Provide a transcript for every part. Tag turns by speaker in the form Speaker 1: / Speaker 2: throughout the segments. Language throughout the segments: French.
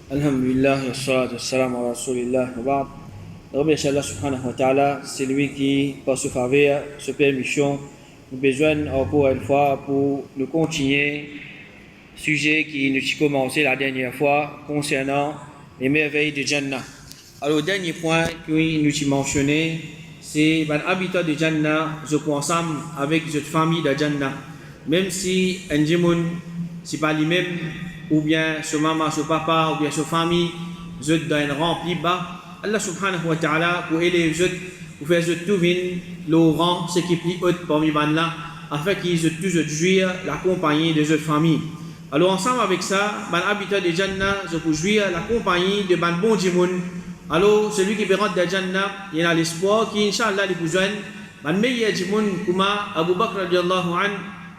Speaker 1: Alhamdulillah, wassalatu wassalamu ala rasulillah wa ba'd. Remercie Allah subhanahu wa ta'ala, c'est lui qui, par ce faveur, ce permission, nous besoin encore une fois pour nous continuer sujet qui nous a commencé la dernière fois concernant les merveilles de Jannah. Alors, le dernier point que nous avons mentionné, c'est l'habitat de Jannah, je prends ensemble avec cette famille de Jannah. Même si un djimoun, c'est pas lui-même, ou bien ce maman, ce papa, ou bien ce famille, je dois rempli bas. Allah subhanahu wa ta'ala, pour aider les pour faire tout venir le rang, ce qui est plus haut parmi les là, afin qu'ils aient tous jouir la compagnie de cette famille. Alors, ensemble avec ça, l'habitat de Jannah, je peux jouir la compagnie de bon djimoun. Alors, celui qui rentre dans Jannah, il a l'espoir qui, Inch'Allah, les besoins, le meilleur djimoun, comme Abu Bakr radiallahu an,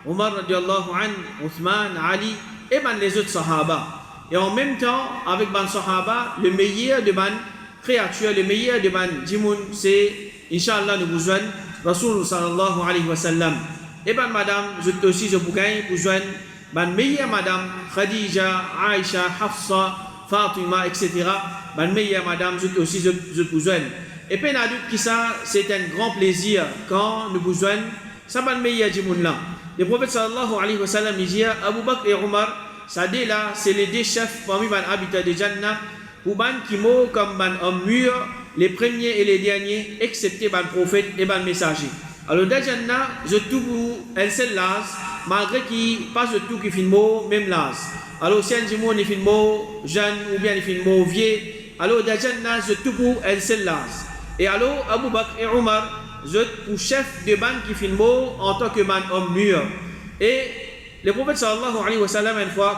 Speaker 1: Omar radiallahu an, Othman, Ali, et les autres sahaba. Et en même temps, avec ban sahaba, le meilleur de ban créature, le meilleur de ban djimoun, c'est, Inch'Allah, nous besoin, Rasul sallallahu alayhi wa sallam. Et madame, je aussi, je vous gagne, pour joindre, meilleure madame, Khadija, Aïcha, Hafsa, Fatima, etc. Meilleure madame, je aussi, je vous joindre. Et puis, qui ça, c'est un grand plaisir quand nous vous joignons, ça va le meilleur djimoun là. Le prophète sallallahu alayhi wa sallam dit Abu Bakr et Omar, ça dit là, c'est les deux chefs parmi les habitants de Jannah, ou ban qui m'ont comme ban homme mûr, les premiers et les derniers, excepté ban prophète et ban messager. Alors dans Jannah, je trouve un seul las, malgré qu'il passe de tout qui fait mot, même las. Alors si un djimoun il fait mot jeune ou bien il fait mot vieux, alors dans Jannah, je trouve un seul las. Et alors Abu Bakr et Omar, je suis chef de ban qui fait mot en tant que ban homme mûr. Et le prophète sallallahu alayhi wa sallam, une fois,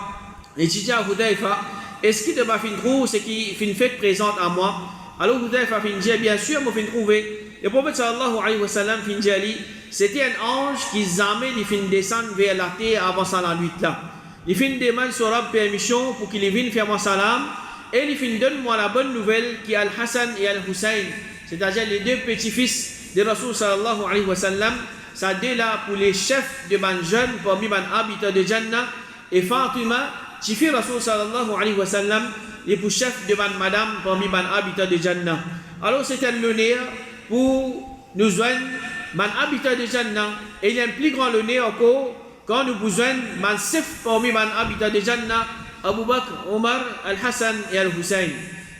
Speaker 1: il dit à Hudayfa, est-ce qu'il te va faire trouver ce qui fait une fête présente à moi? Alors Hudayfa fait dire, bien sûr, moi fait trouver. Le prophète sallallahu alayhi wa sallam fait dire, c'était un ange qui jamais il fait descendre vers la terre avant ça la nuit là. Il fait demande sur la permission pour qu'il vienne faire mon salam et il fait donne-moi la bonne nouvelle qui est Al-Hassan et Al-Hussein, c'est-à-dire les deux petits-fils de Rasul sallallahu alayhi wa sallam. Ça dit là pour les chefs de ban jeunes parmi les habitants de Jannah et Fatima, qui fait Rasul sallallahu alayhi wa sallam, et pour chef de ban madame parmi les habitants de Jannah. Alors c'est un honneur pour nous joindre les habitants de Jannah et il y a un plus grand honneur encore quand nous joignons les chefs parmi les habitants de Jannah, Abu Bakr, Omar, Al-Hassan et Al-Hussein.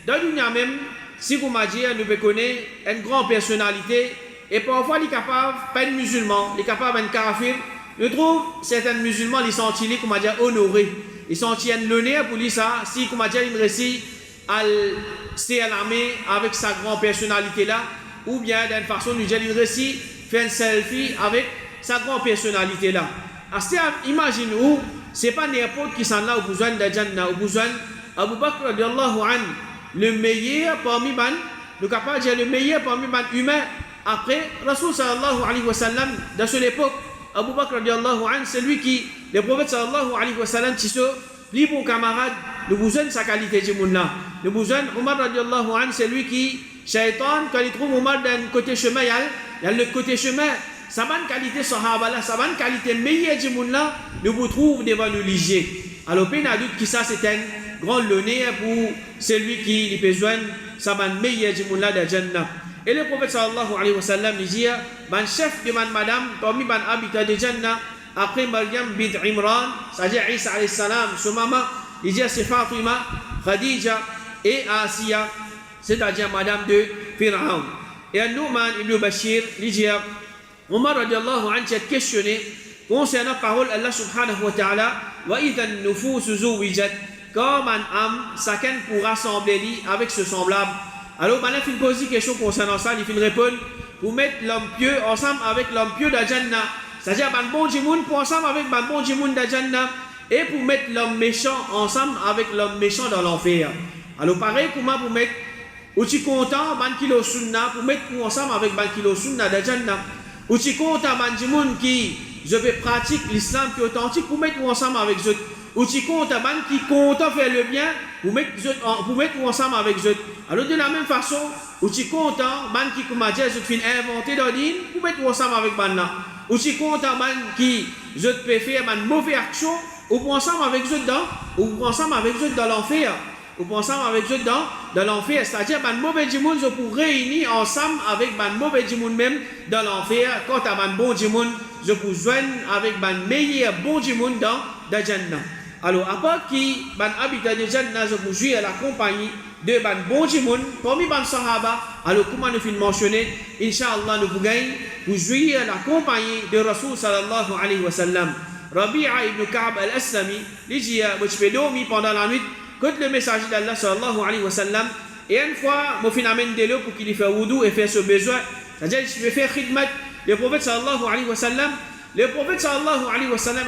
Speaker 1: Dans le dunya même, si vous m'avez dit, nous connaissons une grande personnalité. Et parfois, les capables, pas de musulmans, les capables de kafir, je trouve certains musulmans, ils sont comme dire, honorés. Ils sont l'honneur pour lui ça, si, comme dire, ils réussissent à l'armée avec sa grande personnalité-là, ou bien d'une façon, ils réussissent à faire un selfie avec sa grande personnalité-là. Imagine où, c'est pas n'importe qui s'en là au besoin de Jannah, au besoin Abu Bakr radiallahu an, le meilleur parmi man, le capable de dire le meilleur parmi man humain. Après, Rasul sallallahu alayhi wa sallam, dans cette époque, Abu Bakr radiallahu anhu, c'est lui qui, le prophète sallallahu alayhi wa sallam, qui se lit pour camarade, nous besoin sa qualité de monde là. Nous besoin, Omar radiallahu anhu, c'est lui qui, shaitan, quand il trouve Omar d'un côté chemin, il y a le côté chemin, sa bonne qualité sahaba là, sa bonne qualité meilleure de monde là, nous vous trouvons devant nous liger. Alors, pas de doute que ça, c'est un grand honneur pour celui qui peut joindre sa bonne meilleure de monde là de Jannah. Et le prophète sallallahu alayhi wa sallam dit, ban chef de madame, parmi ban habitat de Jannah, après Maryam bint Imran, c'est-à-dire Isa alayhi salam, son maman, il dit c'est Fatima, Khadija et Asiya, c'est-à-dire madame de Fir'aun. Et Nouman ibn Bashir, il dit, Omar radiallahu anhu s'est questionné concernant la parole Allah subhanahu wa ta'ala, wa idhan nufus zuwijat, comme un âme, chacun pourra rassembler avec ce semblable. Alors, maintenant, il pose une question concernant ça, il répond pour mettre l'homme pieux ensemble avec l'homme pieux de Jannah. C'est-à-dire, un bon djimoun pour ensemble avec un bon djimoun de Jannah et pour mettre l'homme méchant ensemble avec l'homme méchant dans l'enfer. Alors, pareil, comment pour mettre, ou tu content, ban kilo sunna, pour mettre ensemble avec ban kilo sunna de Jannah. Ou tu content, ban djimoun qui, je vais pratiquer l'islam qui est authentique, pour mettre ensemble avec eux. Ou tu comptes ban qui compte faire le bien pour mettre ensemble avec eux. Alors de la même façon, ou tu comptes ban qui comme dire je te fais inventer dans l'île pour mettre ensemble avec ban là. Ou tu comptes ban qui je te peux faire ban mauvaise action ou pour ensemble avec eux dedans ou pour ensemble avec eux dans l'enfer. ou ensemble avec eux dans l'enfer. C'est-à-dire, ban mauvais djimoun, je pour réunir ensemble avec ban mauvais djimoun même dans l'enfer. Quant à ban bon djimoun, je pour joindre avec ban meilleur bon djimoun dans la Jannah. Alors, à part qui, ban habitant de Jannah, je pour jouer à la compagnie de ban bon djimoun, parmi ban sahaba, alors comment nous finissons mentionner, Inch'Allah, nous pouvons pour jouer à la compagnie de Rasul sallallahu alayhi wa sallam. Rabi'a ibn Ka'b al-Aslami, il dit, je fais dormir pendant la nuit, quand le messager d'Allah sallallahu alayhi wa sallam, et une fois, je finis amener l'eau pour qu'il fasse wudu et faire ce besoin, c'est-à-dire, je vais faire khidmat, le prophète sallallahu alayhi wa sallam,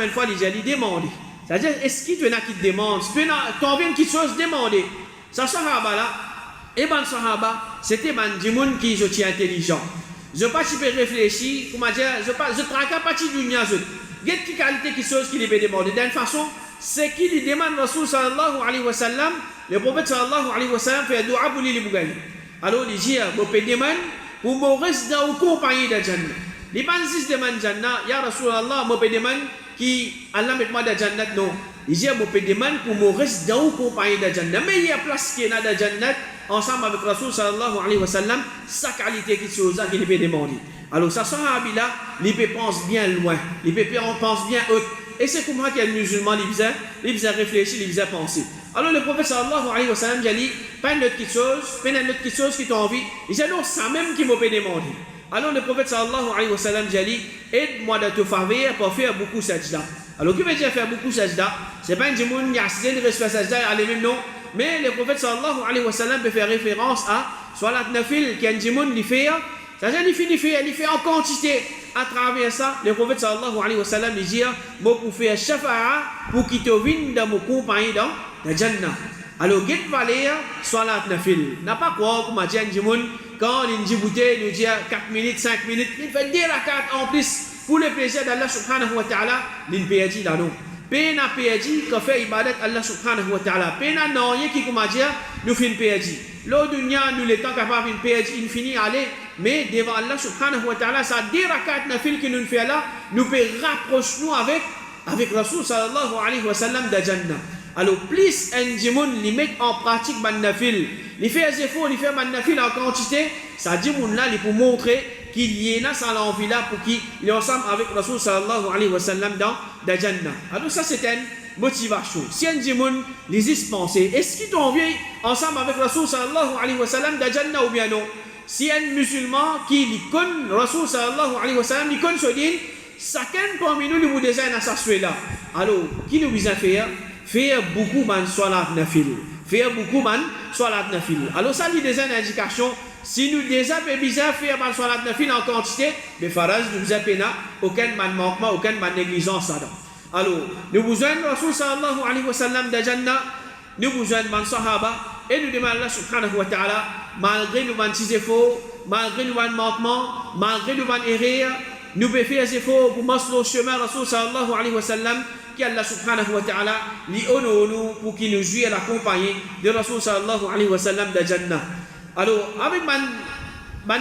Speaker 1: une fois, il a demandé, c'est-à-dire, est-ce qu'il y en a qui te demandent, tu en viens quelque chose demander, ça sahaba là, et ban sahaba, c'était ban djimoun qui est intelligent. Je ne pas si réfléchir, comment dire, je traque pas de dunya. Quelle qualité qui chose qu'il peut demander. D'une façon, c'est qu'il demande Rasul sallallahu alayhi wa sallam, le prophète sallallahu alayhi wa sallam fait dua pour lui bougaï. Alors il dit, je peux demander pour me rester dans le compagnie de Jannah. Les bansis demandent Jannah, ya Rasul Allah, je peux demander qui Allah met moi dans Jannah. Non. Il dit, je peux demander pour me rester dans le compagnie de Jannah. Mais il y a place qui est dans Jannah, ensemble avec Rasul sallallahu alayhi wa sallam, sa qualité qui chose qu'il peut demander. Alors, ça sahabi là, il pense bien loin, il pense bien haut. Et c'est comme ça qu'il y a le musulman, il faisait réfléchir, il faisait penser. Alors, le prophète sallallahu alayhi wa sallam, il dit, pas une autre petite chose qui t'a envie. Il dit, non, ça même qui m'a demandé. Alors, le prophète sallallahu alayhi wa sallam, il dit, aide-moi de te faveur pour faire beaucoup sajda. Alors, qui veut dire faire beaucoup sajda? C'est pas un djimoun, il y a assez de respect sajda, il y a les mêmes noms. Mais le prophète sallallahu alayhi wa sallam peut faire référence à Salat Nafil, qui est un djimoun, il fait. C'est-à-dire, il fait en quantité. À travers ça, le prophète sallallahu alayhi wa sallam dit, moi pour faire shafa'a, pour qu'il te vienne dans mon compagnie dans la Jannah. Alors, get valer, salat nafil. N'a pas quoi, comme a dit un djimoun, quand il dit bouteille, il dit 4 minutes, 5 minutes, il fait 10 rakats en plus, pour le plaisir d'Allah subhanahu wa ta'ala, il peut dire là non. Pena perdi que fait ibadat Allah subhanahu wa ta'ala. Pena non qui comme a dit nous fin perdi. L'au dunya nous l'étant capable de perdi infini aller mais devant Allah subhanahu wa ta'ala ça 10 rakat nafil que nous fait là nous peut rapprocher nous avec Rasul sallallahu alayhi wa sallam de Jannah. Alors plus un djimoun li met en pratique ban nafil, il fait des efforts, il fait ban nafil en quantité, ça djimoun là il pour montrer qu'il y en a sans l'envie là pour qu'il est ensemble avec Rasul sallallahu alayhi wa sallam dans la Jannah. Alors ça c'est une motivation. Si un djimoun les y penser, est-ce qu'il t'en vient ensemble avec Rasul sallallahu alayhi wa sallam dans la Jannah ou bien non? Si un musulman qui connaît Rasul sallallahu alayhi wa sallam, il connaît ce din, chacun parmi nous nous désire à s'assurer là. Alors, qui nous vise à faire? Faire beaucoup de salat nafil. Faire beaucoup de salat nafil. Alors ça, il y a des indications. Si nous déjà bizarre faire ban salat nafil en quantité, mais farage nous a pena aucun manquement, aucune négligence là. Alors, nous besoin Rasul sallallahu alayhi wa sallam de Jannah, nous besoin ban sahaba et nous demandons Allah subhanahu wa ta'ala malgré nous ban efforts, malgré nous ban manquement, malgré nous ban erreur, nous pouvons faire des efforts pour marcher le chemin Rasul sallallahu alayhi wa sallam qui Allah subhanahu wa ta'ala li honore nous pour qu'il nous joue à la compagnie de Rasul sallallahu alayhi wa sallam de Jannah. Alors, avec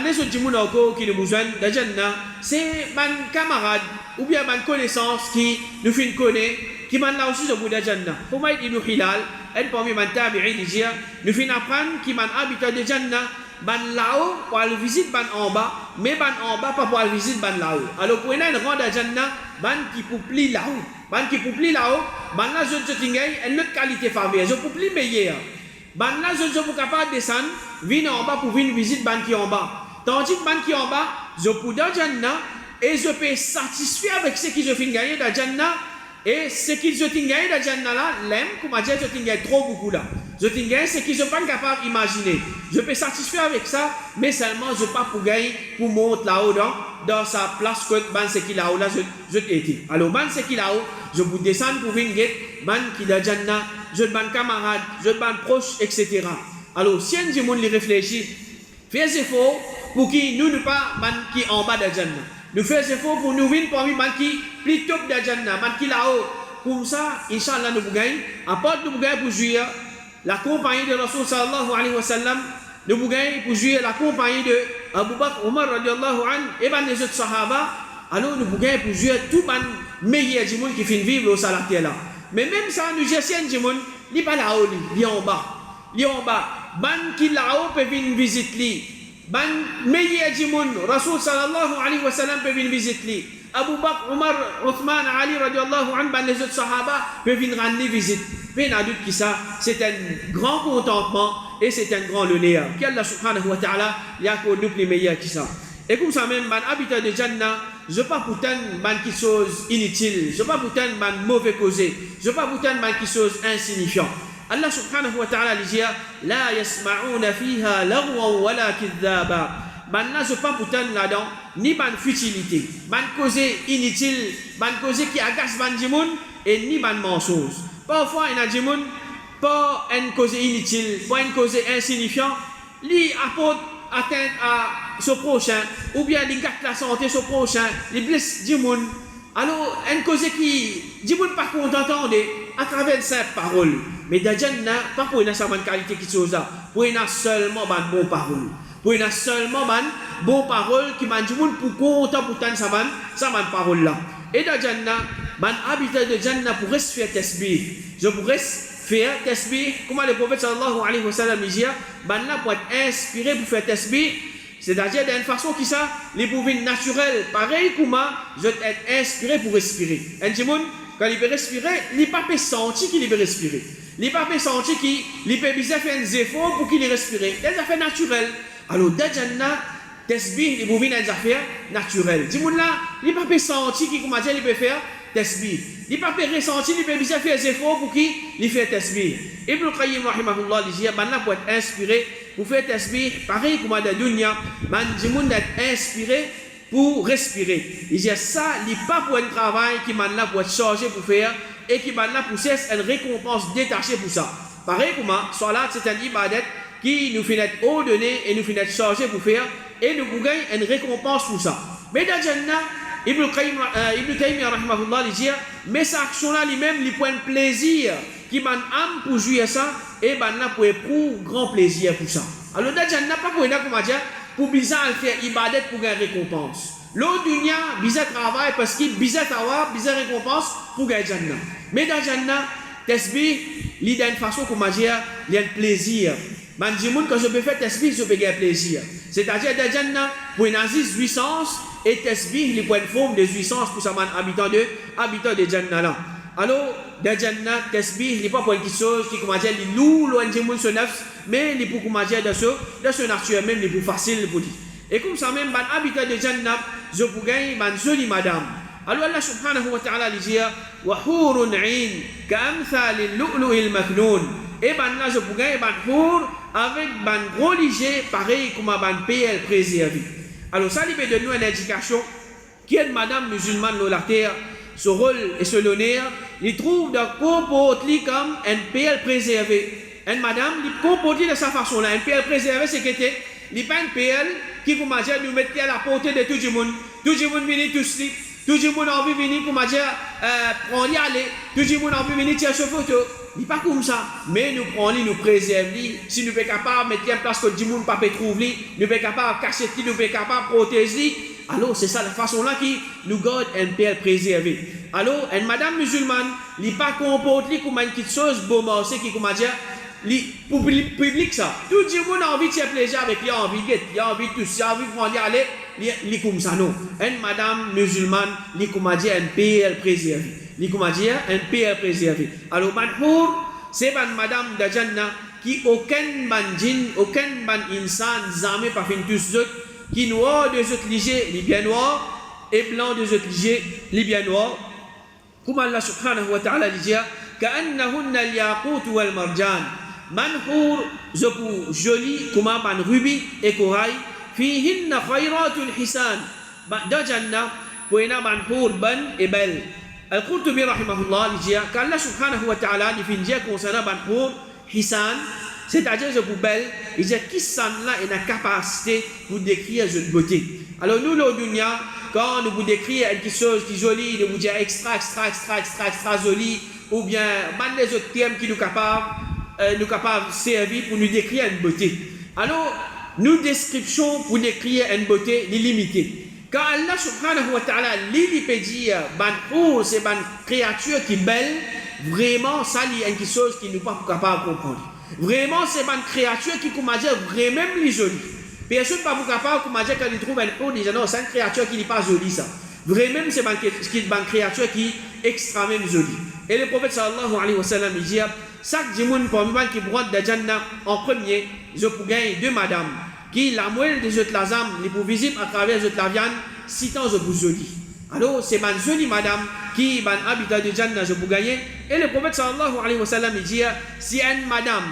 Speaker 1: les autres gens qui nous besoin de Jannah, c'est mes camarades ou bien mes connaissances qui nous font connaître, qui m'ont là aussi au bout de Jannah. Pour moi, il nous hilal, et parmi mes tabi'in, nous font apprendre qui m'ont habité de Jannah, ban là-haut pour aller visiter ban en bas, mais ban en bas pas pour aller visiter ban là-haut. Alors, pour une rendre de Jannah, ban qui poupli là-haut. Ban qui poupli là-haut, ban là, je tingay une autre qualité faveur, je poupli meilleur. Ban là, je suis capable de descendre, venir en bas pour venir visiter ban qui en bas. Tandis que ban qui en bas, je peux dans Jannah et je peux satisfaire avec ce que je finis gagner dans Jannah et ce que je finis gagner dans Jannah là, l'aime, comme dire, je finis gagner trop beaucoup là. Je finis gagner ce que je ne suis pas capable d'imaginer. Je peux satisfaire avec ça, mais seulement je ne peux pas pour gagner, pour monter là-haut dans sa place que ban ce qu'il a là, je t'ai. Alors ban ce qu'il a haut, je peux descendre pour venir gagner ban qui dans Jannah. Je ban camarade, je ban proche, etc. Alors, si un djimoun les réfléchit, fais des efforts pour qu'il nous ne pas ban qui en bas de Jannah. Nous faisons des efforts pour nous venir parmi ban qui plus top de Jannah, ban qui là-haut. Comme ça, Inch'Allah, nous gagnons. À part nous gagnons pour jouer la compagnie de Rasul sallallahu alayhi wa sallam, nous gagnons pour jouer la compagnie de Abu Bakr, Omar radiallahu anhu et ban les autres sahaba. Alors, nous gagnons pour jouer tout ban meilleur djimoun qui finit vivre au salat là. Mais même ça, nous gestons un djimoun, il n'est pas là-haut, il est en bas. li en bas ban qui là-haut peut venir visiter li ban meilleur jimoun Rasul sallallahu alayhi wa sallam peut venir visiter li Abu Bakr, Omar, Othman, Ali radiallahu anhu, ban les autres sahaba peuvent venir rendre visite. Mais il y a doute qui ça, c'est un grand contentement et c'est un grand honneur. Qu'Allah subhanahu wa ta'ala, il y a qu'on nous les meilleurs qui ça. Et comme ça même, man habitant de Jannah, je ne pas pourtant man qui chose inutile, je ne pas pourtant man mauvais causé, je ne pas pourtant man qui chose insignifiant. Allah subhanahu wa ta'ala dit la yasma'una fiha lagwan wala kidhaba. Man là je pas pourtant là-dedans ni ban futilité, ban causé inutile, ban causé qui agace ban jimoun et ni ban mensonge. Parfois il y a jimoun pas une cause inutile, pas une cause insignifiant, li apporte atteinte à ce prochain ou bien il gâte la santé ce prochain, il blesse jimoun. Alors une cause qui jimoun pas content d'entendre à travers ces paroles. Mais dans Jannah pas pour une certaine qualité qui chose là, pour une seulement ban bon parole. Pour une seulement bonne parole qui m'a dit pour content pour tant ça parole là. Et dans Jannah, man habitant de Jannah pourrait se faire tasbih. Je pourrais faire tasbih comme le prophète sallallahu alayhi wa sallam dit, man là pour être inspiré pour faire tasbih, c'est-à-dire d'une façon qui ça, les pouvoirs naturels, pareil comme je être inspiré pour respirer. Un jimoun quand il peut respirer, il pas peut sentir qu'il peut respirer. Il pas peut sentir qu'il peut bien faire un effort pour qu'il respire. Des affaires naturelles. Alors, dans Jannah, tasbih, il peut venir des affaires naturelles. Dis-moi là, il pas peut sentir qu'il peut faire tasbih. Il pas peut ressentir, il peut bien faire des efforts pour qu'il fasse tasbih. Ibn Qayyim rahimahullah dit, man là pour être inspiré, pour faire tasbih, pareil comme dans la dunya, man dis-moi d'être inspiré pour respirer. Il dit ça, il n'est pas pour un travail qui man là pour être chargé pour faire et qui man là pour cesse une récompense détachée pour ça. Pareil comme salat, c'est un ibadat qui nous fait être ordonné et nous fait être chargé pour faire et nous gagnons une récompense pour ça. Mais dans Jannah, Ibn Qayyim rahimahullah dit mais cette action-là lui-même, il prend plaisir qui man âme pour jouir ça et man là pour éprouver grand plaisir pour ça. Alors dans Jannah, pas pour dire pour bizarre faire ibadat pour gagner récompense. L'autre dunya, bizarre travail parce qu'il bizarre travail, bizarre récompense pour gagner Jannah. Mais dans Jannah, tasbih, il y a une façon comment dire, il y a un plaisir. Man dit quand je peux faire tasbih, je peux gagner plaisir. C'est-à-dire dans Jannah, pour une assise jouissance et tasbih, il faut une forme de jouissance pour ça man habitant de Jannah là. Alors dans Jannah, tasbih, il n'est pas pour quelque chose qui comment dire, il lourd loin de mon nafs, mais il est pour comment dire dans ce nature même, il est pour facile pour dire. Et comme ça même, man habitant de Jannah, je peux gagner man jolie madame. Alors Allah subhanahu wa ta'ala dit wa hurun 'ain ka'amthal al-lu'lu' al-maknun. Et man là je peux gagner man hur avec man gros léger pareil comme man PL préservé. Alors ça lui donne nous une indication qui est madame musulmane de la terre, ce rôle et ce honneur, il trouve dans comporte comme un PL préservé. Une madame il comporte de sa façon là, un PL préservé c'est que il pas un PL qui commence à nous mettre à la portée de tout le monde. Tout le monde vient tout slip. Tout le monde a envie de venir pour dire, prendre y aller. Tout le monde a envie de venir tirer ce photo. Il n'est pas comme ça. Mais nous prenons, nous préservons. Si nous sommes capables de mettre en place que tout le monde ne peut pas trouver, nous sommes capables de cacher, nous sommes capables de protéger. Alors, c'est ça la façon-là qui nous garde un père préservé. Alors, une madame musulmane, il n'est pas comportée comme une petite chose, beau morceau qui, comment dire, pour le public, ça. Tout le monde a envie de faire plaisir avec lui, il a envie de tout, il a envie de prendre y aller. Il est comme ça, non. Une madame musulmane, il est comme dire un PL préservé. Il est comme dire un PL préservé. Alors, Manhour, c'est une madame de Jannah qui aucun ban djinn, aucun ban insan, jamais pas fait tous autres, qui noir de autres légers, les bien noirs, et blanc de autres légers, les bien noirs. Comme Allah subhanahu wa ta'ala dit, كأنهن الياقوت والمرجان. Manhour, je pour joli, comme un rubis et corail. فيهن خيرات الحسان. Dans Jannah, pour une manhour bonne et belle. Al-Qurtubi rahimahullah dit qu'Allah subhanahu wa ta'ala il dit concernant manhour hisan, c'est-à-dire je pour belle, il dit qui s'en là a la capacité pour décrire une beauté. Alors nous le dunya, quand nous vous décrire quelque chose qui est joli, nous vous dire extra joli, ou bien des autres termes qui nous capables de servir pour nous décrire une beauté. Alors nos descriptions pour décrire une beauté est limitée. Quand Allah subhanahu wa ta'ala peut dire c'est une créature qui est belle, vraiment ça c'est quelque chose qui nous pas capable de comprendre. Vraiment, c'est une créature qui, comment dire, vraiment les jolie. Personne ne peut pas capable, comment dire, quand il trouve un haut, déjà non, c'est une créature qui n'est pas jolie, ça. Vraiment, c'est une créature qui est extrêmement jolie. Et le prophète sallallahu alayhi wa sallam, il dit, chaque dimoun parmi qui broide de Jannah, en premier, je peux gagner deux madames, qui la moelle des autres la âme, les pour visible à travers les autres la viande, si tant je vous jolie. Alors, c'est une jolie madame qui est un habitat de Jannah, je peux gagner. Et le prophète sallallahu alayhi wa sallam, il dit, si une madame,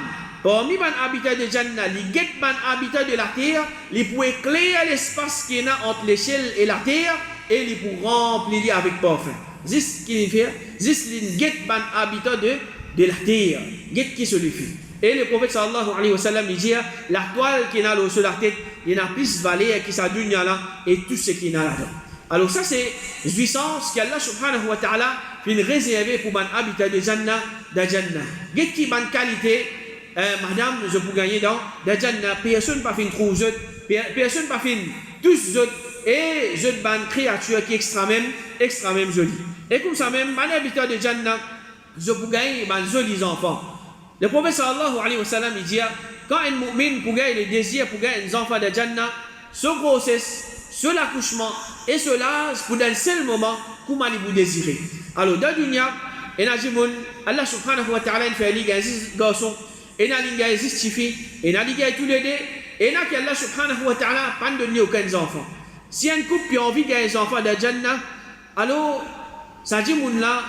Speaker 1: parmi les habitants de Jannah, les guettes les habitants de la terre, les pour éclairer l'espace qui est entre l'échelle et la terre, et les pour remplir avec parfum. C'est ce qu'il fait. C'est les guettes les habitants de la terre. Guettes qui se lui fait. Et le prophète sallallahu alayhi wa sallam, il dit, la toile qui est là sur la tête, il y a plus valeur qui s'adonne là, et tout ce qui est là dedans. Alors ça c'est jouissance qu'Allah subhanahu wa ta'ala fait réserver pour les habitants de Jannah, Guettes qui bonne qualité, madame, je peux gagner dans Jannah, personne ne peut faire trop jeune, personne ne peut faire tous autres, et je une créature qui est extrêmement jolie. Et comme ça même, les habitants de Jannah, je peux gagner des jolis enfants. Le prophète sallallahu alayhi wa sallam, il dit, quand un mu'min peut gagner le désir pour gagner des enfants de Jannah, sur grossesse, sur l'accouchement, et cela, pour un seul moment, comment vous désirez. Alors, dans le dunya, Allah subhanahu wa ta'ala fait des garçons, et il y a des filles, et il y a tous les deux, et il y a Allah subhanahu wa ta'ala pas donné aucun enfant. Si un couple a envie de gagner des enfants de Jannah, alors, ça dit là,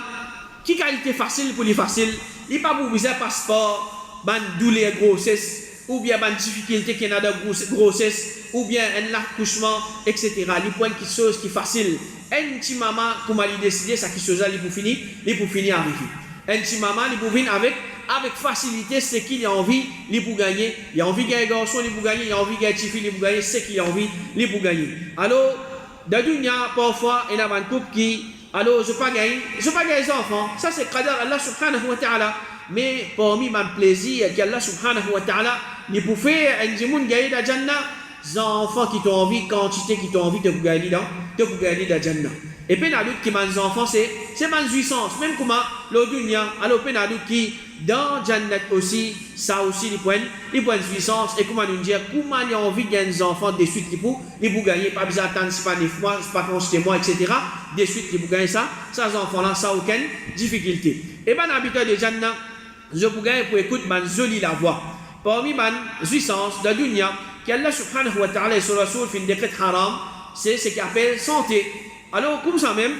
Speaker 1: qui qualité facile pour les faciles, il n'y a pas besoin de passeport, de douleur grossesse, ou bien une difficulté qui est dans la grossesse, ou bien un accouchement, etc. Il faut quelque chose qui est facile. Un petit maman, comment il décide, ça qui chose il pour finir avec lui. Un petit maman, il peut venir avec facilité ce qu'il a envie, il peut gagner. Il a envie de gagner un garçon, il peut gagner. Il a envie de gagner une fille, il peut gagner ce qu'il a envie, il peut gagner. Alors, dans le dunya, parfois, il y a un couple qui, alors, je ne peux pas gagner des enfants. Ça, c'est qadar Allah subhanahu wa ta'ala. Mais parmi mon plaisir, qu'Allah subhanahu wa ta'ala, il peut faire un djimoun gagner la Jannah, des enfants qui t'ont envie, quantité qui t'ont envie de gagner la Jannah. Et puis, il y a d'autres qui ont des enfants, c'est ma jouissance. Même comment, le dunya, alors, il y a d'autres qui, dans Jannah aussi, ça aussi, les points de jouissance. Et comment nous dire, comment il y a envie de gagner des enfants, de suite, il peut gagner, pas besoin d'attendre, c'est pas 9 mois, c'est pas 11 mois, etc. De suite, il peut gagner ça. Ça, ces enfants-là, ça, aucune difficulté. Et bien, l'habitat de Jannah, je peux gagner pour écouter ma jolie la voix. Parmi ma jouissance, de dunya, qu'Allah subhanahu wa ta'ala et sur la source fait un décret haram, c'est ce qu'il appelle santé. Alors, comme ça même,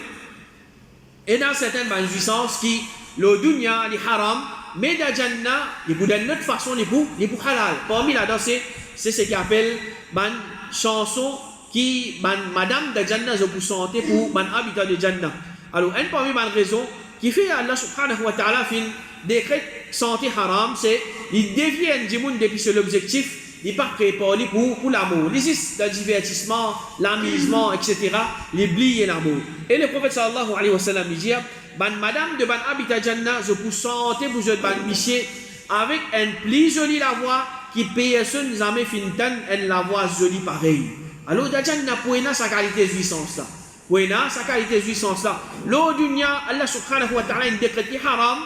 Speaker 1: et dans certaines jouissances qui, le dunya, les haram, mais dans Jannah, il faut d'une autre façon, il faut halal. Parmi là-dedans, c'est ce qu'il appelle une chanson qui, madame de Jannah, je peux santé pour mon habitat de Jannah. Alors, une parmi les raisons qui fait Allah subhanahu wa ta'ala fait un décret santé haram, c'est il devient du monde depuis l'objectif. Il n'est pas préparé pour l'amour. Il existe le divertissement, l'amusement, etc. L'oubli et l'amour. Et le prophète sallallahu alayhi wa sallam dit, madame de ban habitat Jannah, je vous sentez vous êtes ban monsieur avec une plus jolie la voix qui personne jamais fintan une la voix jolie pareille. Alors dans Jannah pour sa qualité de jouissance là. Pour sa qualité de jouissance là. L'eau dunya Allah subhanahu wa ta'ala décrète haram.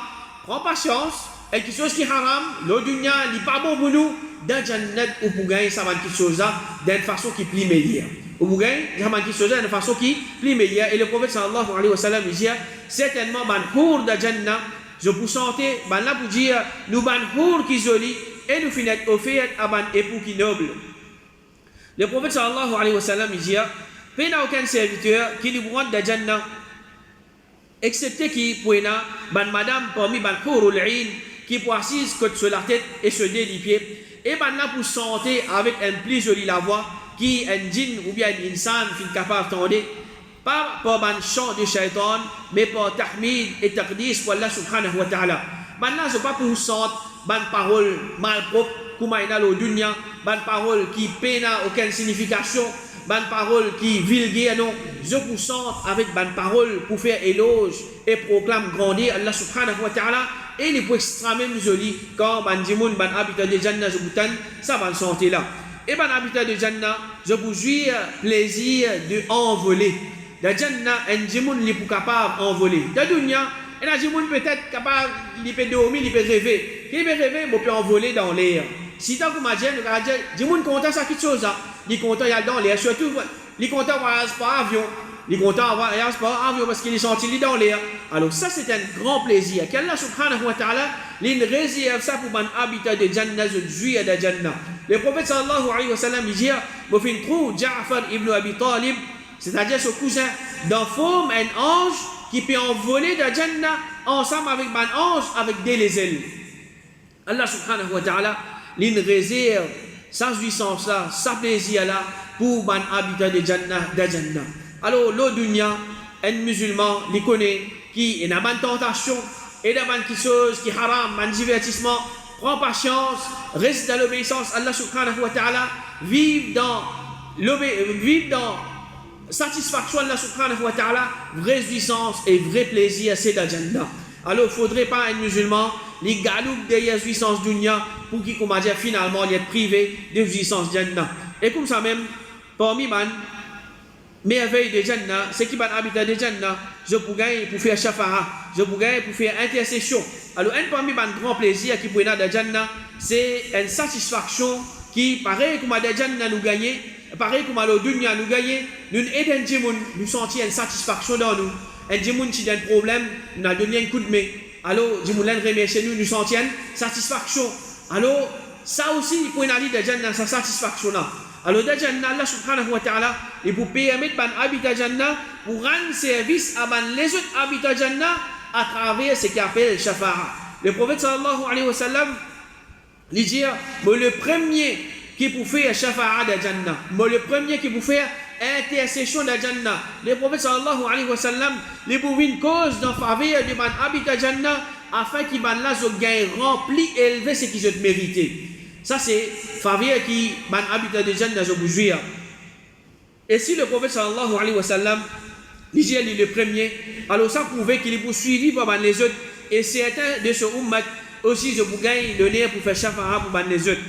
Speaker 1: Prends patience. Et quelque chose qui est haram, l'eau dunya n'est pas bon pour nous. Dans Jannah, ou pour gagner ça, quelque chose d'une façon qui est plus meilleure. Ou pour gagner quelque chose d'une façon qui est plus meilleure. Et le prophète sallallahu alayhi wa sallam dit, certainement, pour de Jannah, je vous sentais, là pour dire, nous pour qui joli, et nous finissons offert à un époux qui noble. Le prophète sallallahu alayhi wa sallam dit, il n'y a aucun serviteur qui nous broie de Jannah, excepté qui, pour madame, parmi les l'in, qui peut assise côte sur la tête et se les pieds. Et maintenant pour santé avec un plus joli la voix qui un djinn ou bien un insan qui est capable d'entendre pas par un chant de shaitan mais par tahmid et taqdis pour Allah subhanahu wa ta'ala. Maintenant c'est pas pour sentir ban parole mal propre comme il y a le dunya, ban parole qui n'a aucune signification, ban parole qui vulgaire non, je vous sens avec ban parole pour faire éloge et proclame grandir Allah subhanahu wa ta'ala. Et les points extrêmement jolis quand ban dimoun ban habitat de Jannah je vous donne ça va santé là. Et ban habitat de Jannah je vous jouis plaisir de envoler. De Jannah un dimoun li pour capable envoler. De dunya il
Speaker 2: Et là, Jimoun peut-être capable, il peut dormir, il peut rêver. Il peut rêver, il peut envoler dans l'air. Si tant que m'a dit, Jimoun content ça quelque chose, il est content, il a dans l'air, surtout, il est content voyage par avion. Il est content voyage par avion parce qu'il est senti dans l'air. Alors ça, c'est un grand plaisir. Qu'Allah subhanahu wa ta'ala, il réserve ça pour un habitat de Jannah, de juillet de Jannah. Le prophète sallallahu alayhi wa sallam, il dit, il fait trop Ja'far ibn Abi Talib, c'est-à-dire son cousin, dans forme un ange qui peut envoler de Jannah ensemble avec un ange avec des ailes. Allah subhanahu wa ta'ala, il réserve sa jouissance là, sa plaisir là pour un habitat de Jannah. Alors, le dunya, un musulman, il connaît qui est dans une tentation et dans une chose qui est haram, un divertissement. Prends patience, reste dans l'obéissance à Allah subhanahu wa ta'ala, vive dans satisfaction à Allah subhanahu wa ta'ala, vraie jouissance et vrai plaisir, c'est la Jannah. Alors, il ne faudrait pas un musulman, les galoupe derrière jouissance dunya pour qu'il, comme dire, finalement, il est privé de jouissance Jannah. Et comme ça même, parmi man, merveille de Jannah, c'est qui va habiter de Jannah, je peux gagner pour faire shafa'a, je peux gagner pour faire intercession. Alors, un parmi les grands plaisirs qui peut être dans Jannah, c'est une satisfaction qui, pareil comme à Jannah nous gagner, pareil comme à dunya nous gagner, nous aidons nous sentir une satisfaction dans nous. Un djimoun qui a un problème, nous a donné un coup de main. Alors, djimoun remercie nous, nous sentons une satisfaction. Alors, ça aussi, pour une aller de Jannah, sa satisfaction là. Alors, dans Jannah, Allah subhanahu wa ta'ala, il peut permettre ban habitat Jannah pour rendre service à les autres habitants Jannah à travers ce qu'il appelle shafa'a. Le prophète sallallahu alayhi wa sallam, il dit, le premier qui peut faire shafa'a de Jannah, le premier qui peut faire intercession de Jannah. Le prophète sallallahu alayhi wa sallam, il peut une cause d'en faveur de ban habitat Jannah afin qu'il ban là gagne rempli élevé ce qu'ils ont mérité. Ça, c'est faveur qui ban habitat de Jannah je vous jouir. Et si le prophète sallallahu alayhi wa sallam, il est le premier, alors ça prouve qu'il est poursuivi par les autres. Et certains de ce ummat aussi, je vous gagne le nez pour faire shafa'a pour les autres.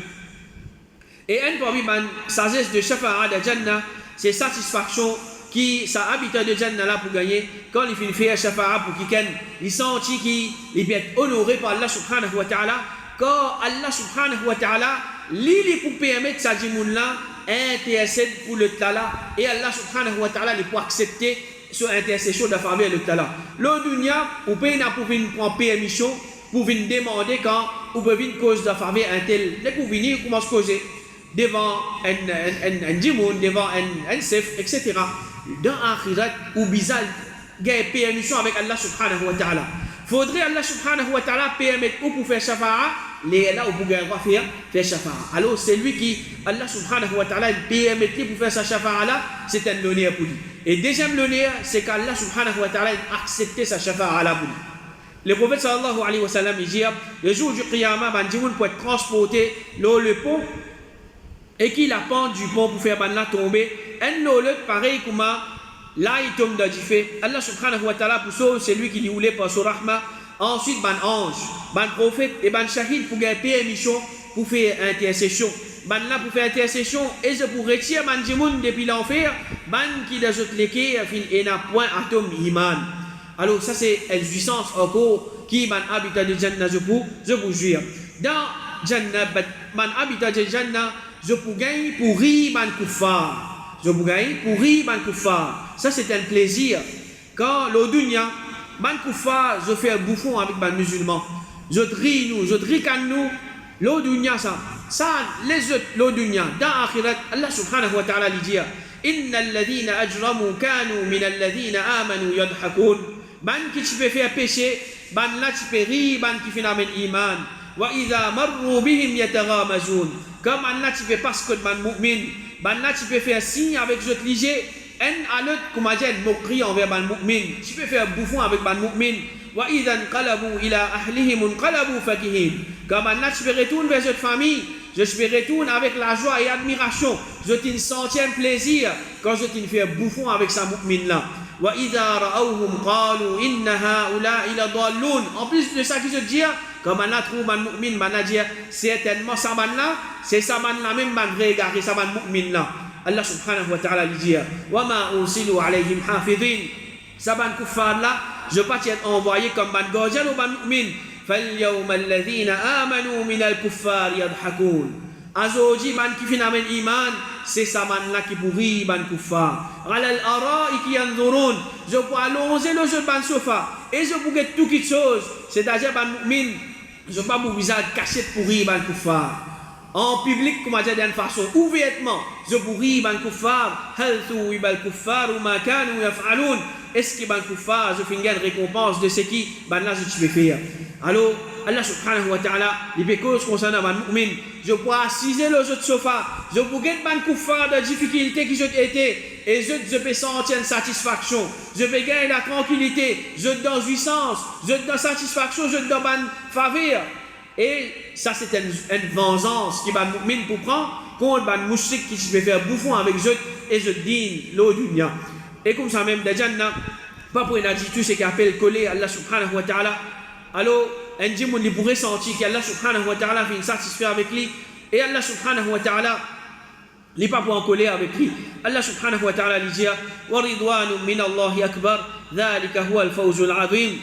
Speaker 2: Et un parmi les sagesse de shafa'a de Jannah, c'est satisfaction qui sa habitat de Jannah là pour gagner quand il fait faire shafa'a pour qu'il sentit qu'il est honoré par Allah subhanahu wa ta'ala. Quand Allah subhanahu wa ta'ala, il pour permettre sa djimoun là, intercède pour le tala, et Allah subhanahu wa ta'ala, il pour accepter son intercession de faveur le tala. Le dunya, ou peut pour venir prendre permission, pour venir demander quand, ou peut venir cause de faveur un tel, et pour venir commence à causer devant un djimoun, devant un sef, etc. Dans Akhirat, ou bizal, il y a permission avec Allah subhanahu wa ta'ala. Faudrait Allah subhanahu wa ta'ala permettre ou pour faire shafa'a, les là où vous pouvez faire shafa'a. Alors c'est lui qui, Allah subhanahu wa ta'ala, permet pour faire sa shafa'a là, c'est un honneur pour lui. Et deuxième honneur, c'est qu'Allah subhanahu wa ta'ala a accepté sa shafa'a là pour lui. Le prophète sallallahu alayhi wa sallam, il dit, le jour du qiyamah, Bandimoun peut être transporté le pont, et qu'il a pente du pont pour faire là tomber, un autre pareil comme là il tombe dans du fait. Allah subhanahu wa ta'ala pour sauver c'est lui qui lui voulait par son rahma. Ensuite ban ange, ban prophète et ban shahid pour gagner permission pour faire intercession. Ban là pour faire intercession et je pour retirer ban djimoun depuis l'enfer, ban qui dans autres léqués et n'a point atome iman. Alors ça c'est une jouissance encore qui ban habitat de Jannah je vous jure. Dans Jannah ban habitat de Jannah je pour gagner pour rire ban kuffar. Je vous gagne pour rire ban kuffar. Ça c'est un plaisir. Quand le dunya, ban kuffar, je fais un bouffon avec ban musulman. Je ris nous, je rican nous. Le dunya ça les autres le dunya. Dans akhirat, Allah subhanahu wa ta'ala dit Inna alladhina ajramu kanu min alladhina amanu yadhakun. Ban qui tu peux faire péché, ban là tu peux rire, ban qui fait n'amène iman. Wa idha marru bihim yataghamazun. Comme Allah tu peux parce que ban mu'min. Ben là, tu peux faire signe avec l'autre liger, un à l'autre, comme dire, une moquerie envers ban mu'min. Tu peux faire bouffon avec ban mu'min. Wa idhan qalabu ila ahlihim qalabu fakihin. Comme là, tu peux retourner vers cette famille. Je peux retourner avec la joie et admiration. Je t'ai senti un plaisir quand je t'ai fait bouffon avec sa mu'min là. Wa idha ra'awhum qalu inna ha'ula'i la dallun. En plus de ça, qui se dit, comme on a trouvé ban mu'min, ban a dit, certainement ça ban là, c'est ça ban là même ban regarder ça ban mu'min là. Allah subhanahu wa ta'ala dit, wa ma ursilu alayhim hafidhin. Ça ban kuffar là, je pas être envoyé comme ban gardien ou ban mu'min. فَالْيَوْمَ الَّذِينَ آمَنُوا مِنَ الْكُفَّارِ يَضْحَكُونَ. Azoji ban qui fin amen iman, c'est ça man là qui pourri ban kuffar. Ala al-ara'i yanzurun. Je peux allonger le jeu ban sofa et je peux get tout quelque chose. C'est-à-dire ban mu'min, je pas mon visage caché pourri ban kuffar. En public, comme dire d'une façon ouvertement, je pourri ban kuffar. Hal thuwibal kuffar ou ma kanu yaf'alun. Est-ce que ban kuffar, je finis une récompense de ce qui ban là je peux faire. Alors Allah subhanahu wa ta'ala, il peut cause concernant ban mu'min. Je peux assiser le jeu de sofa, je peux get ban kuffar de difficultés qui j'ai été, et je peux sentir une satisfaction, je peux gagner la tranquillité, je donne jouissance, je donne satisfaction, je donne ban faveur. Et ça c'est une vengeance qui ban mu'min pour prendre contre ban mouchrik qui se fait faire bouffon avec je et je digne l'eau dunya. Et comme ça même, des gens pas pour une attitude, c'est qu'ils appellent coller Allah subhanahu wa ta'ala. Alors, un jour, on pourrait sentir qu'Allah subhanahu wa ta'ala fait satisfaire avec lui. Et Allah subhanahu wa ta'ala n'est pas pour en coller avec lui. Allah subhanahu wa ta'ala lui dit وَرِضْوَانٌ مِّنَ اللَّهِ أَكْبَرُ ذَلِكَ هُوَ الْفَوْزُ الْعَظِيمُ.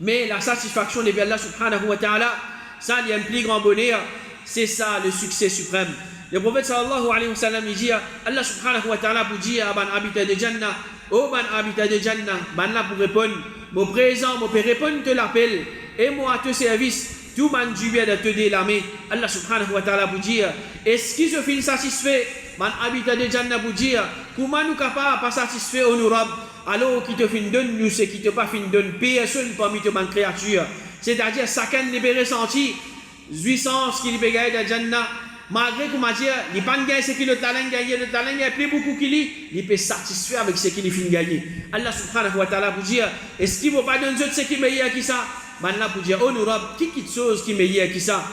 Speaker 2: Mais la satisfaction de Allah subhanahu wa ta'ala, ça, il y a un plus grand bonheur. C'est ça le succès suprême. Le prophète sallallahu alayhi wa sallam, il dit Allah subhanahu wa ta'ala pour dire à ban habitat de Jannah, oh ban habitat de Jannah, ban là pour répondre, mon présent, mon père répondre te l'appel, et moi à te service, tout man du bien de te délamer. Allah subhanahu wa ta'ala pour dire, est-ce qu'ils se finissent satisfait, ban habitat de Jannah pour dire, comment nous capables pas satisfait honorable, alors qui te fin donne nous, c'est qui te pas fin donne personne parmi tes ban créatures. C'est-à-dire, chacun ne peut ressentir, jouissance qu'il peut gagner de Jannah. Malgré qu'on m'a dit, il n'y a pas de ce qu'il a le talent il y a plus beaucoup qu'il il peut satisfaire avec ce qu'il finit gagner. Allah subhanahu wa ta'ala pour dire, est-ce qu'il ne va pas donner ce qui est meilleur que ça? Allah pour dire, honorable, quelque chose qui est meilleur que ça.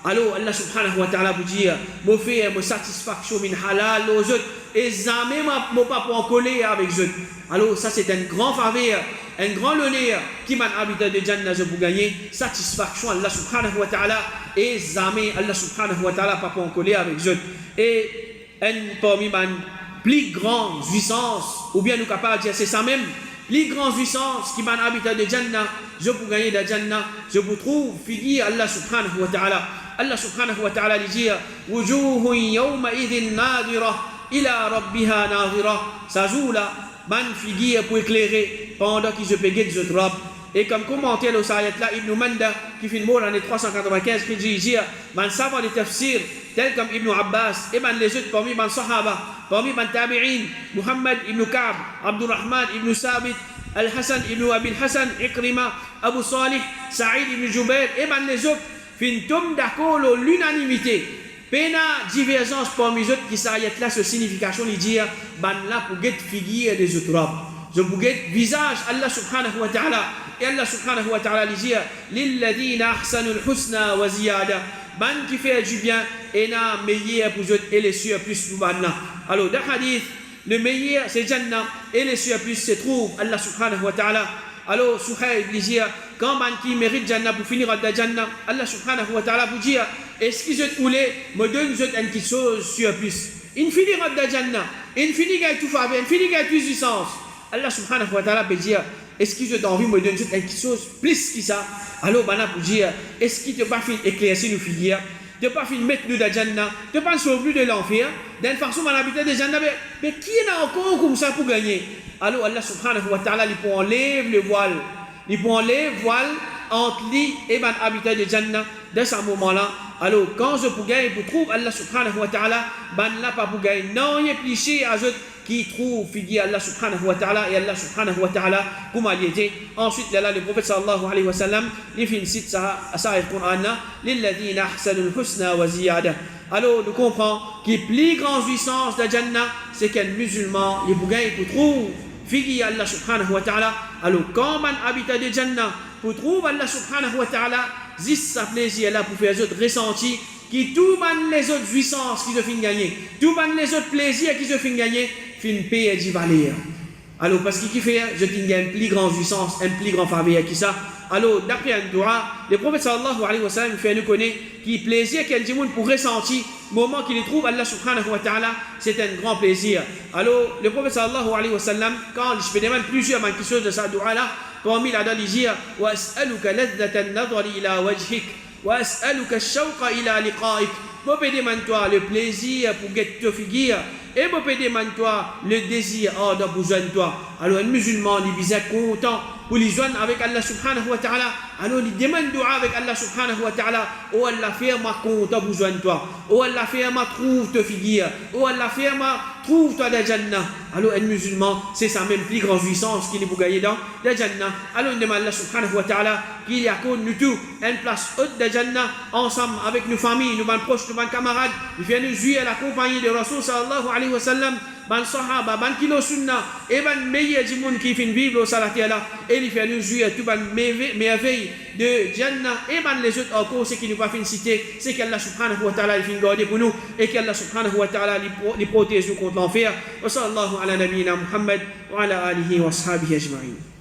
Speaker 2: Alors Allah subhanahu wa ta'ala pour dire, mon frère, mon satisfaction, min halal aux autres, et jamais mon pas pour en coller avec eux. Alors ça c'est un grand faveur, un grand honneur qui m'a habité de Jannah pour gagner satisfaction Allah subhanahu wa ta'ala et jamais Allah subhanahu wa ta'ala pas pour en coller avec eux. Et un parmi ma plus grande jouissance, ou bien nous capables de dire c'est ça même, plus grande jouissance qui m'a habité de Jannah, je pour gagner de Jannah, je vous trouve figure Allah subhanahu wa ta'ala. Allah subhanahu wa ta'ala lui dit wujuhun yawma idhin nadira ila rabbiha nadira. Ça joue là, ban figure pour éclairer pendant qu'ils se payent de robe. Et comme commentaire au ayat là, Ibn Manda qui fait le mot l'année 395 qui dit ban savant les tafsirs tels comme Ibn Abbas et ban les autres parmi ban sahaba, parmi ban tabi'in, Muhammad ibn Ka'b, Abdurrahman ibn Sabit, Al-Hassan ibn Abi al-Hassan, Ikrima, Abu Salih, Saïd ibn Jubair et ban les autres fin tombe d'accord l'unanimité. Pena divergence parmi les autres qui s'arrêtent là, ce signification, il dit ban là pour get figure des autres robes. Je pour get visage Allah subhanahu wa ta'ala. Et Allah subhanahu wa ta'ala il dit lilladhina ahsanul husna wa ziyada. Ban qui fait du bien et n'a meilleur pour eux et les cieux plus pour ban là. Alors dans hadith, le meilleur c'est Jannah et les cieux plus se trouve Allah subhanahu wa ta'ala. Alors Suhaib il dit quand man qui mérite Jannah pour finir à Jannah, Allah subhanahu wa ta'ala vous dit est-ce que je voulais me donne une petite chose sur plus. Il finit à Jannah, il finit avec tout faveur, il finit avec toute puissance. Allah subhanahu wa ta'ala peut dire est-ce que je t'ai envie de me donner une petite chose plus que ça. Alors bana pour dire est-ce qu'il te pas fait éclaircir nos figures, de pas fait mettre nous dans Jannah, de pas sauver de l'enfer, d'une façon man habiter de Jannah, mais qui est encore comme ça pour gagner? Alors Allah subhanahu wa ta'ala il peut enlever le voile. Il peut enlever le voile entre lui et man habitat de Jannah dans ce moment-là. Alors quand je pour gagner, pour trouver Allah subhanahu wa ta'ala, ban là pas pour gagner. Non, il y a plus à eux qui trouve figure Allah subhanahu wa ta'ala et Allah subhanahu wa ta'ala comme il était. Ensuite là le prophète sallallahu alayhi wa sallam il fait une cite ça le Coran lilladhina ahsanul husna wa ziyada. Alors nous comprenons que la plus grande jouissance de Jannah c'est qu'un musulman il pour gagner pour trouver figure Allah subhanahu wa ta'ala. Alors quand man habite de Jannah pour trouver Allah subhanahu wa ta'ala zis sa plaisir là pour faire les autres ressentir qui tout les autres jouissances qui se finissent gagner, tout les autres plaisirs qui se finissent gagner, fin paix et valeur. Alors parce qu'il fait, je dis un plus grand jouissance, un plus grand faveur qui ça. Alors d'après un doua, le prophète sallallahu alayhi wa sallam fait nous connaître qui plaisir qu'elle dit pour ressentir moment qu'il trouve Allah subhanahu wa ta'ala, c'est un grand plaisir. Alors le prophète sallallahu alayhi wa sallam quand je fais demander plusieurs choses de sa doua là, parmi la dans les wa as'aluka ladhata an-nadhari ila wajhik wa as'aluka ash-shawqa ila liqa'ik. Moi je demande toi le plaisir pour get te figure et moi je demande toi le désir de besoin de toi. Alors un musulman il est content pour les joindre avec Allah subhanahu wa ta'ala. Alors il demande dua avec Allah subhanahu wa ta'ala. Oh Allah fait ma content besoin de toi. Oh Allah fait ma trouve te figure. Oh Allah fait ma trouve toi la Jannah. Alors un musulman c'est sa même plus grande puissance qu'il est pour gagner dans la Jannah. Alors il demande Allah subhanahu wa ta'ala qu'il y a nous tous une place haute de Jannah ensemble avec nos familles, nos proches, nos camarades. Il vient nous jouer à la compagnie de Rasul sallallahu alayhi wa sallam. Ban sahaba, ban kilo sunna, et ban meilleur du monde qui fait vivre au salati Allah, et il fait nous jouer tout ban merveille de Jannah, et ban les autres encore, ce qui nous va faire citer, c'est qu'Allah subhanahu wa ta'ala il fait garder pour nous, et qu'Allah subhanahu wa ta'ala les protège nous contre l'enfer. Wa sallallahu ala nabiyyina Muhammad, wa ala alihi wa ashabihi ajma'in.